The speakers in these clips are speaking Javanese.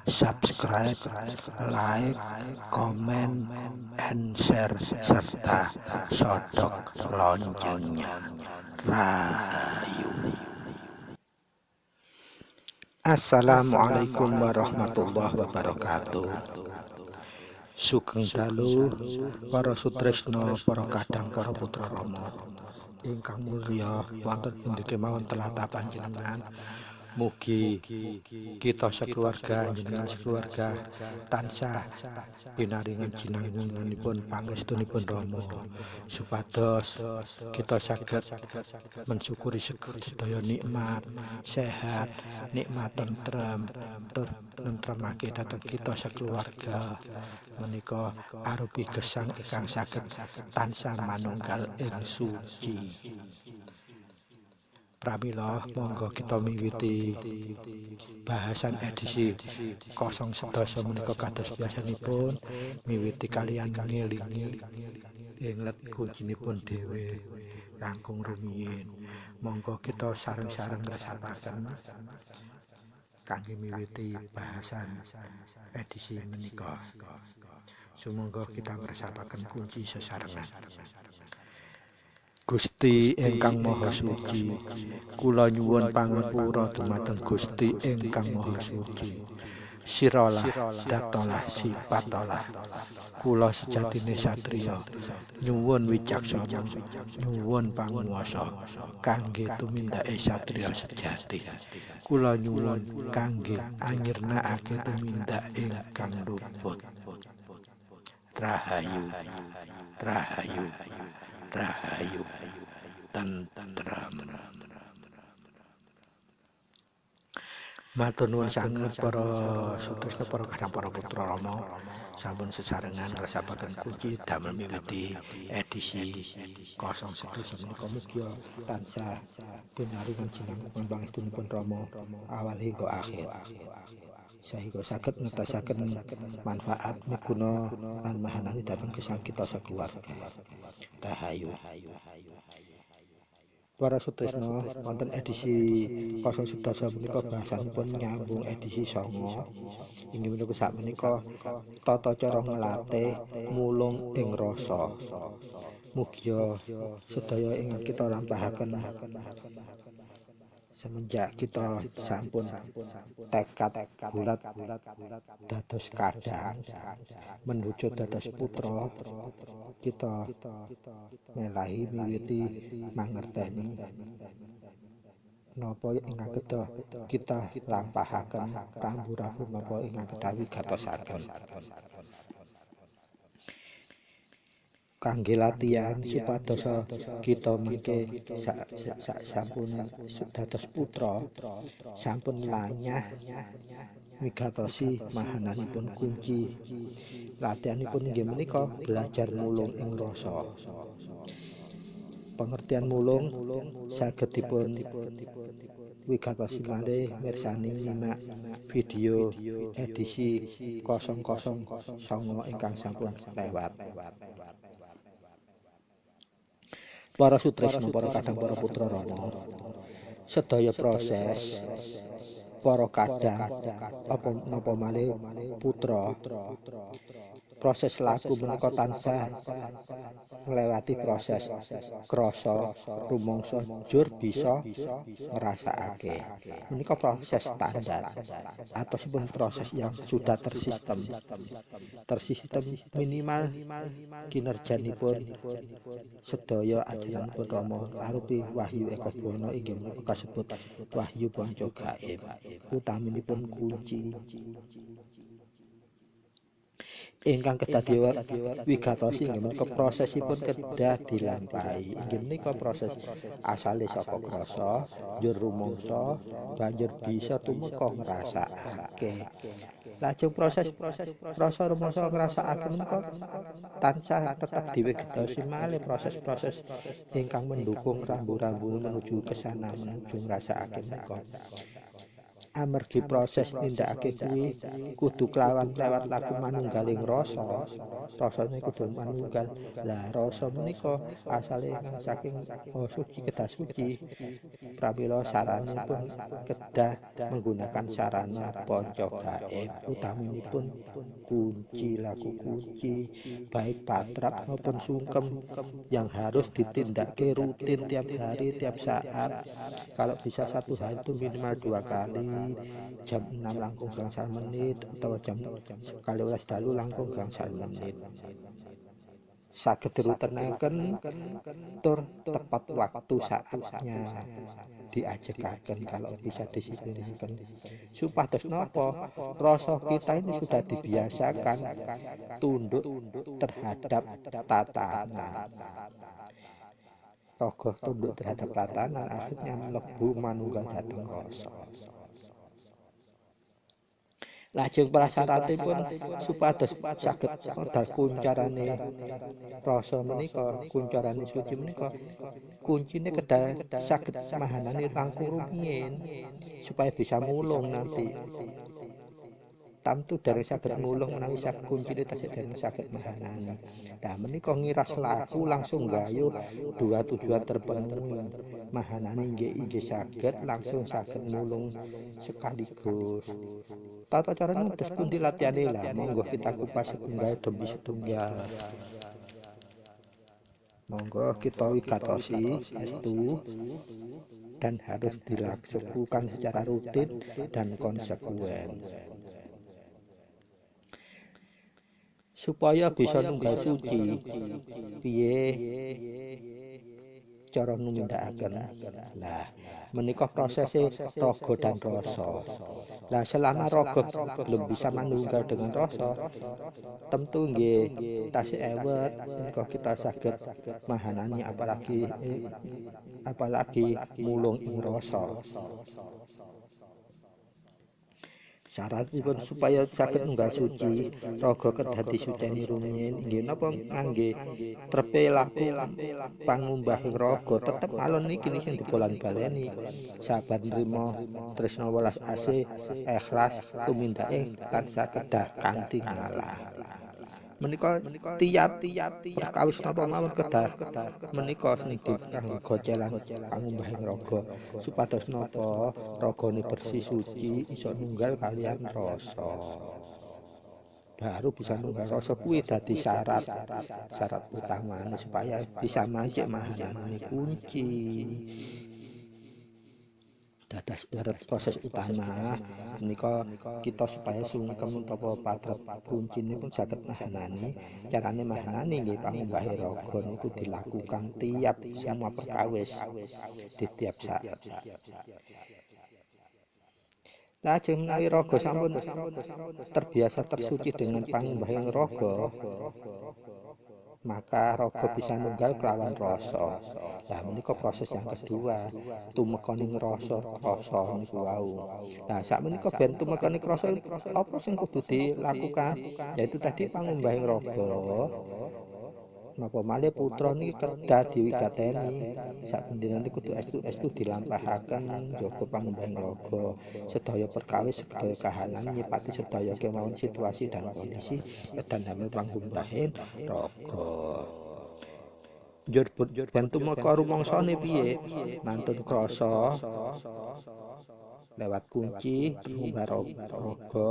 subscribe, like, komen, and share serta sodok loncengnya. Rahayu. Assalamualaikum warahmatullahi wabarakatuh. Sugeng dalu para sutresna, para kadang, para putra rama ingkang mulya wonten pundi kemawon tlatah panjenengan. Mugi kita sekeluarga, jenengan sekeluarga tansah pinaringan jinangunipun pangestunipun Rama supados kita saged mensyukuri sedaya nikmat sehat, nikmat tentrem tur nentremake dhateng kita sekeluarga menika arupi gesang ingkang saged tansah manunggal ing suci. Pramila monggo kita miwiti bahasan edisi 011 menika kados biasanipun miwiti kalian ngelingi ing let kuncinipun dhewe langkung rumiyin. Monggo kita sareng-sareng ngresapaken kangge miwiti bahasan edisi menika. Sumangga kita ngresapaken kunci sesarengan. Gusti ingkang Maha Suci, kula nyuwun pangapura dumateng Gusti ingkang Maha Suci. Siralah datolah sipatolah. Kula sejatine satriya nyuwun wicaksana, nyuwun panguwasa kangge tumindake satriya sejati. Kula nyuwun kangge anyirnakake tumindak ingkang luput. Rahayu, rahayu, rahayu, tentrem. Matur nuwun sanget para sutresna, para kadang, para putra rama sampun sesarengan ngresapaken kunci damel miwiti edisi 011 menika mugi tansah pinaringan jinangun pangestunipun Rama awal hingga akhir sehingga saged ngertosaken manfaat miguna lan mahanani dhateng gesang kita sakeluarga. Rahayu. Para sutresna, wonten edisi 011 menika bahasanipun nyambung edisi 9. Inggih menika sakmenika tata cara ngelatih mulung ing rasa. Mugi sedaya ingkang kita lampahaken semenjak kita sampun tekad bulat dados kadang menuju dados putra, kita melahi miwiti mangerteni napa ingkang kita lampahaken, rambu-rambu napa ingkang kedawi gatosaken kangge latihan supados kita mengke sampun dados putra sampun lanyah migatosi mahananipun kunci. Latihanipun inggih menika belajar mulung ing rasa. Pengertian mulung saged dipun wigatosi malih mirsani nyimak video edisi 009 ingkang sampun lewat. Para sutresna, para kadang, para putra rama, sedaya proses para kadang apa napa malih putra proses laku menika tansah nglewati proses krasa rumangsa jur bisa ngrasakake. Menika proses standar ataupun proses yang sudah tersistem minimal kinerjanipun sedaya ajaranipun Rama arupi Wahyu Eka Buwana inggih menika kasebut Wahyu Panca Gaib. Utaminipun kunci ingkang kedah wigatosi inggih menika prosesipun kedah dilampahi. Inggih menika proses asale saka krasa, njur rumangsa, banjur bisa tumeka ngrasakake. Lajeng proses rasa rumangsa ngrasakake menika tansah tetap diwigatosi malih proses-proses ingkang mendukung rambu-rambu menuju kesana menuju ngrasakake menika. amargi proses nindakake kuwi kudu kelawan lewat laku manunggaling rasa. Rasane kudu manunggal. Lah rasa menika asale saking suci kedah suci. Pramila saranipun kedah menggunakan sarana panca gaib utaminipun kunci laku kunci baik patrap maupun sungkem yang harus ditindakke rutin tiap hari tiap saat. Kalau bisa satu hari itu minimal 2 kali, jam 6 langkung gangsal menit atau jam 12 dalu langkung gangsal menit. Saged dirutenaken tur tepat waktu saatnya diajekaken kalau bisa disiplinaken. Supados napa? Rasa kita ini sudah dibiasakan tunduk terhadap tatanan. Raga tunduk terhadap tatanan akhirnya mlebu manunggal dhateng rasa. Lajeng prasyaratipun supados saged modal kuncarane rasa menika, kuncarane suci menika, kuncine kedah saged mahanani langkung rumiyin supaya bisa mulung nanti. Tamtu dereng saged mulung menawi kuncine tasih dereng saged mahanani. Nah menika ngiras laku langsung gayuh dua tujuan terpenuhi. Mahanani inggih saged langsung saged mulung sekaligus. Tata carane terus pundi latihane lah, monggo kita kupas setunggal demi setunggal. Monggo kita wigatosi estu dan harus dilakukan secara rutin dan konsekuen. Supaya bisa nunggal suci, piye cara numindakaken. Lah, menika prosesnya raga dan rasa. Lah, selama raga belum bisa manunggal dengan rasa, tentu nggih tasih ewet menika kita saged mahanani apalagi mulung ing rasa. Syaratipun supaya saged nunggal suci, raga kedah disuceni rumiyin inggih napa ngangge trepe laku pangumbahing raga tetep alon niki sing dibolan-baleni. Sabar nrimo tresna welas asih ikhlas tumindake tansah kedah kanthi ngalah. Menika tiap perkawis napa mawon kedah menika niki kangge gocelan pangumbahing raga supados napa ragane bersih suci iso nunggal kalian rasa. Baru bisa nunggal rasa kuwi dadi syarat utamane supaya bisa mancik mahanane kunci. Dados proses utama menika kita supaya sungkem utawa patrap kuncine pun saged mahanani. Carane mahanani nggih pangumbahe raga niku dilakukan tiap semua perkawis di tiap saat. Lajeng menawi raga sampun terbiasa tersuci dengan pangumbahing raga, maka raga bisa nunggal kelawan rasa. Lah menika proses yang kedua, tumekaning rasa niku wau. Nah sakmenika ben tumekaning rasa apa sing kudu dilakukan? Yaitu tadi pangumbahing raga. Napa malih putra niki kedah diwigateni sakbendinane kudu estu dilampahaken njaga pangumbahing raga. Sedaya perkawis sedaya kahanan nyipati sedaya kemawon situasi dan kondisi dan damel pangumbahing raga. Njur bantu maka rumangsane piye? Mantun krasa lewat kunci ngumbah raga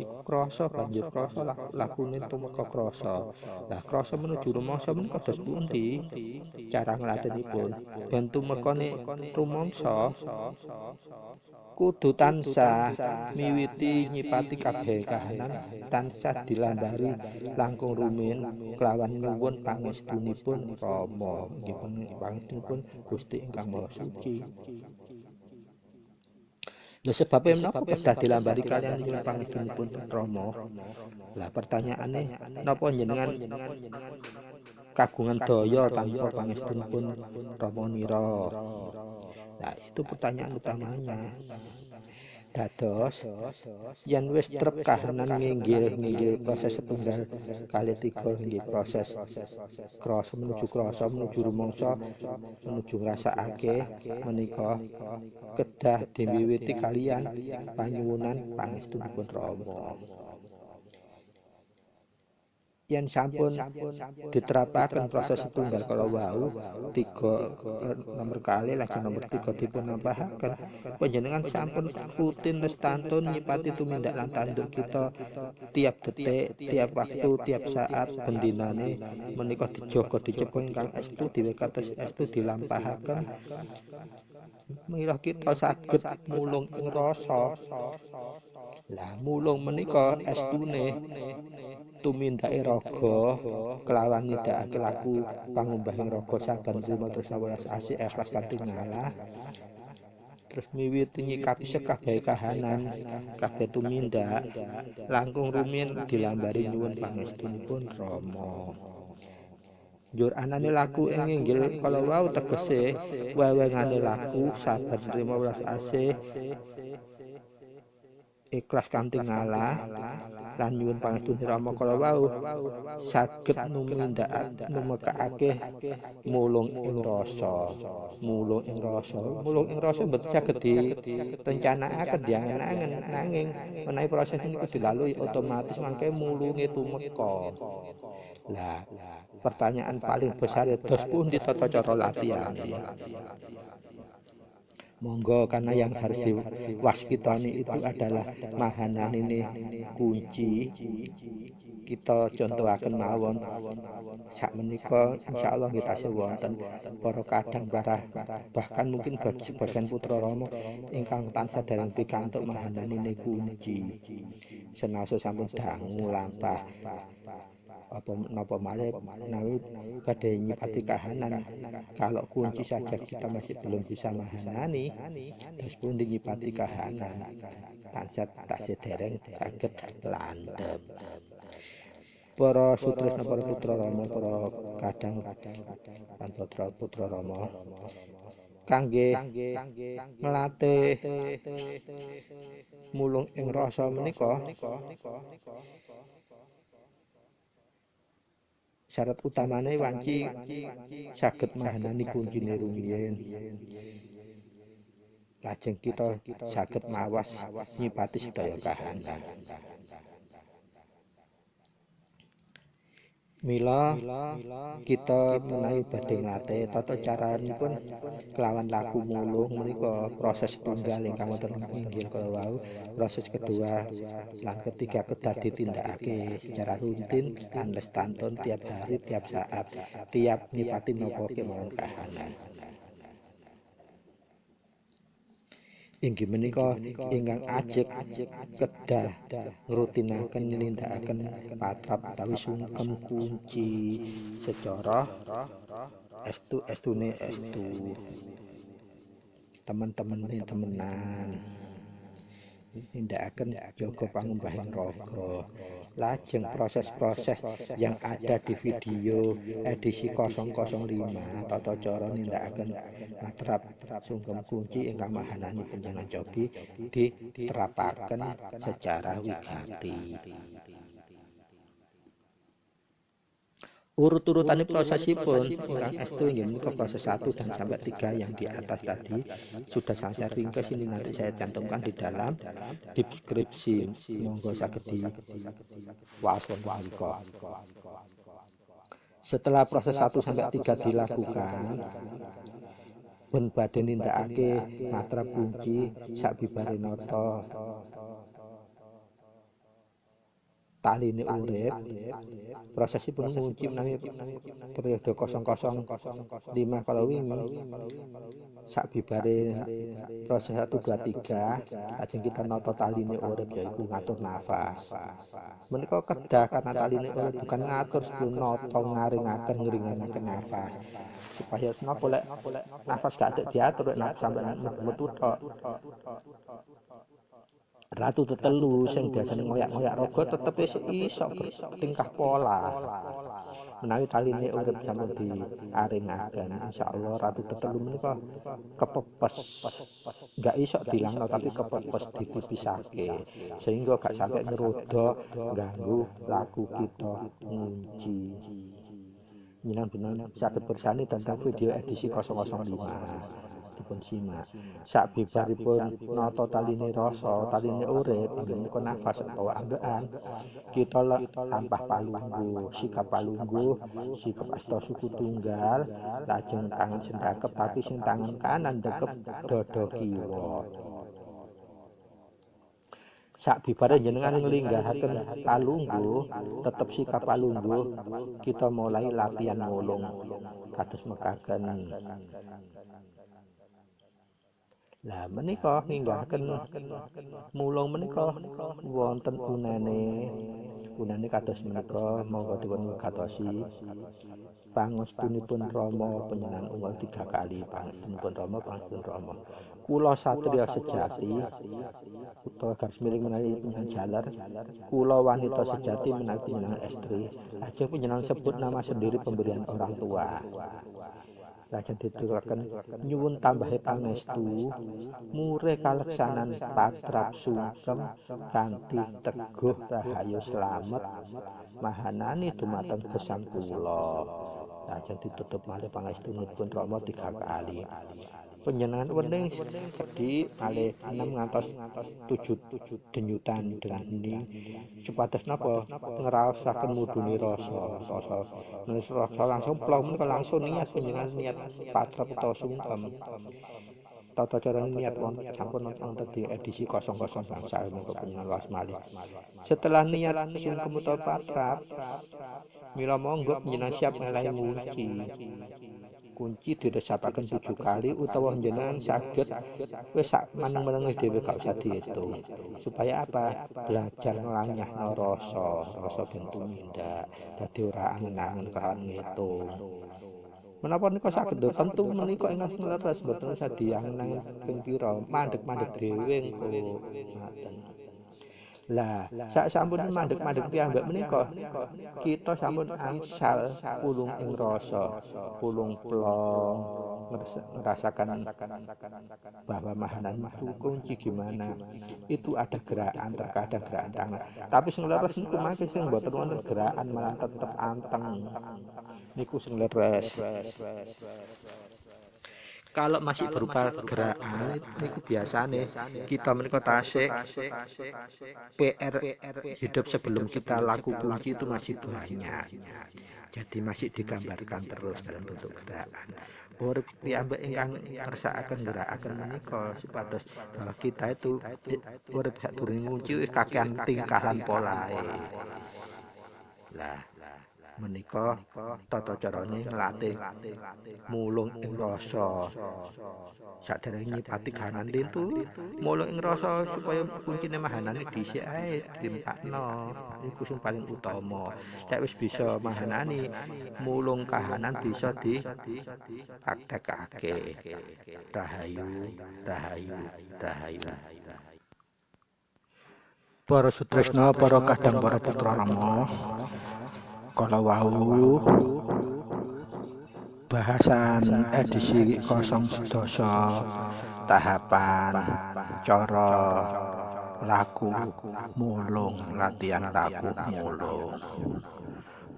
iku krasa banjur krasa lakune tumeka krasa. Lah krasa menuju rumangsa menika dos pundi cara nglajenipun? Ben tumekane rumangsa kudu tansah miwiti nyipati kabeh kahanan tansah dilambari langkung rumiyin kelawan nyuwun pangestunipun Rama nggih pangestunipun Gusti ingkang Maha Suci. Lah sebab menapa kedah dilambari kalian nyuwun pangestunipun Rama? Lah pertanyaane napa jenengan kagungan daya tanpa pangestunipun Rama nira? Nah itu pertanyaan utamanya. Dados yen wis trep kahanan nginggil proses setunggal kali tiga nggih proses krasa menuju rumangsa menuju ngrasakake menika kedah diwiwiti kaliyan panyuwunan pangestunipun Rama. Yen sampun diterapaken proses setunggal kala wau nomor kali lajeng nomor 3 dipun nampahaken panjenengan sampun rutin lestantun nyipati tumindak lan tanduk kita tiap detik, tiap waktu, tiap saat bendinane menika dijaga dicekel ingkang estu diwekatos estu dilampahaken mila kita saged mulung ing rasa. Lah mulung menika estune tumindake raga kelawan nindakake laku pangumbahing raga saban rima tresna welas asih ikhlas kanthi ngalah terus miwiti nyikapi sekabeh kahanan kabeh tumindak langkung rumiyin dilambari nyuwun pangestunipun Rama. Njur anane laku ing inggil kala wau tegese wewengane laku saben rima welas asih ikhlas kanthi ngalah lan nyuwun pangestune Rama kala wau saged numekake mulung ing rasa. Mulung ing rasa mboten saged direncanakaken diangen-angen nanging menawi proses niku dilalui otomatis mangke mulunge tumeka. Lah pertanyaan paling besar dos pundi tata cara latihan. Monggo karena yang harus diwaskitani itu adalah mahanan ini kunci kita contohaken mawon sakmenika insyaallah kita tasih wonten para kadang bahkan mungkin sebagian putra Rama ingkang tansah dereng pikantuk mahanan ini kunci senaosa sampun dangu lampah apa napa malih menawi badhe nyipati kahanan kalau kunci saja kita masih belum bisa mahanani terus pun nyipati kahanan tansah tasih dereng saged landhep. Para sutresna para putra Rama para kadang lan putra Rama kangge melatih mulung ing rasa menika syarat utamane wanci saged mahanani kuncine rumiyin. Lajeng kita saged mawas nyipati sedaya kahanan. Mila kita menawi badhe nglatih tata caranipun kelawan laku mulung menika proses tunggal ingkang wonten inggil kala wau, proses kedua lan ketiga kedah ditindakake secara rutin lan lestantun tiap hari tiap saat tiap nyipati napa kemawon kahanan. Inggih menika ingkang ajeg kedah ngrutinaken nindakaken patrap utawi sungkem kunci secara estune teman-teman temenan nindakaken jaga pangumbahing raga. Lajeng proses-proses yang ada di video edisi 005 tata cara nindakaken matrap sungkem kunci ingkang mahanani panjenengan cobi diterapaken secara wigati. Urut-urutane prosesipun ingkang estu inggih menika proses 1 dan sampai 3 yang di atas tadi sudah saya ringkas ini nanti saya cantumkan di dalam deskripsi. Monggo saged diwaos menika. Setelah proses 1 sampai 3 dilakukan pun badhe nindakake matrap kunci sakbibare nata taline urip prosesipun ngunci menawi periode 005 kalau wingi sakbibare proses 1 2 3 lajeng kita nata taline urip yaiku ngatur nafas menika kedah karena taline urip bukan ngatur sebelum nata ngaringaken ngringanaken nafas supaya napa lek nafas gak diatur nek sampai metu tok. Ratu tetelu sing biasane ngoyak-ngoyak raga tetep iso tingkah pola. menawi taline urip sampun diaringaken insyaallah ratu tetelu menika kepepes nggak iso dilangno tapi kepepes dipisahke sehingga gak sampai ngerodo ganggu laku kita ngunci. Jenengan saged bersani tentang video edisi 005 dipun simak. Sak bibaripun nata taline rasa, taline urip, menika nafas utawa ambekan, kita lampah palungguh, sikap palungguh, sikap asta suku tunggal, lajeng tangan sendakep tapi sing tangan kanan dekep dada kiwa. Sak bibare jenengan nglinggahaken palungguh, tetep sikap palungguh, kita mulai latihan mulung kados mekaken. Lah menika ninggahaken mulung menika wonten unane kados menika monggo dipun wigatosi pangestunipun Rama panjenengan unggal 3 kali pangestunipun Rama. Kula satriya sejati utawa garis miring menawi panjenengan jaler, kula wanita sejati menawi panjenengan estri, lajeng panjenengan sebut nama sendiri pemberian orang tua. Lajeng dituraken nyuwun tambahe pangestu mure kaleksanan patrap sungkem kanthi teguh rahayu slamet mahanani dumateng gesang kula. Lajeng ditutup malih pangestunipun Rama 3 kali. Panjenengan wening kedhi malih 6 ngantos 7 denyutan deni supados napa ngraosaken mudune rasa langsung plong menika langsung niat panjenengan niat patrap utawa sungkem. Tata cara niat wonten sampun wonten di edisi 00 bangsa menika panjenengan was malih. Setelah niat sungkem utawa patrap mila monggo panjenengan siap ngelahi kunci diresapaken 7 kali utawa jenengan saged wis sak maneng-meneng dhewe gak usah diitung supaya apa belajar nglanyahno rasa ben tumindak dadi ora angen-angen kelawan ngitung menapa nika saged tentu menika ingkang leres mboten usah diangen-angen ping pira mandeg-mandeg dhewe engko ngaten. Lah, sak sampun mandeg-mandeg piyambak menika, kita sampun angsal pulung ing rasa, pulung plong, ngerasakan bahwa mahanan itu kunci gimana. Itu ada gerakan, terkadang gerakan tangan. Tapi sing leres niku mangke sing mboten wonten gerakan malah tetep anteng. Niku sing leres. Kalau masih berupa gerakan itu biasanya kita menika tasik PR hidup sebelum kita laku kunci itu masih banyak. Jadi masih digambarkan terus dalam bentuk gerakan. Urip piyambak ingkang ngersakaken gerakan menika supados bahwa kita itu urip sadurunge ngunci kakean tingkah lan polahe. Lah menika tata carane nglatih mulung ing rasa saderenge nyipati kahanan lintu mulung ing rasa supaya kuncine mahanane dhisik ae dimpakno iku sing paling utama nek wis bisa mahanani mulung kahanan bisa dipraktekake rahayu para sutresna para kadang para putra rama. Kalau wau bahasan edisi 011 tahapan cara laku mulung latihan laku mulung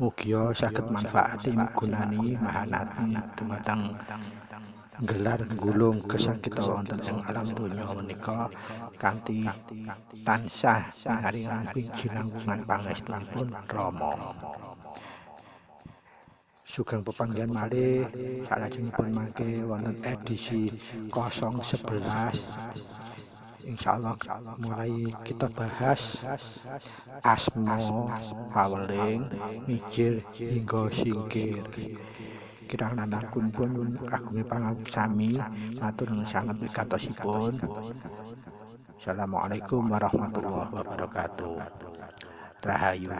mugia saged manfaati migunani mahanati dumateng gelar gulung gesang kita wonten ing alam donya menika kanthi tansah pinaringan pinjinangkungan pangestunipun Rama. Sugeng pepanggihan malih salajengipun mangke wonten edisi 011 insyaallah mulai kita bahas asma haweling mikir hingga singkir kirang nandhapun pun kagunge pangawirsami matur nuwun sanget wigatosipun. Assalamualaikum warahmatullahi wabarakatuh. Rahayu.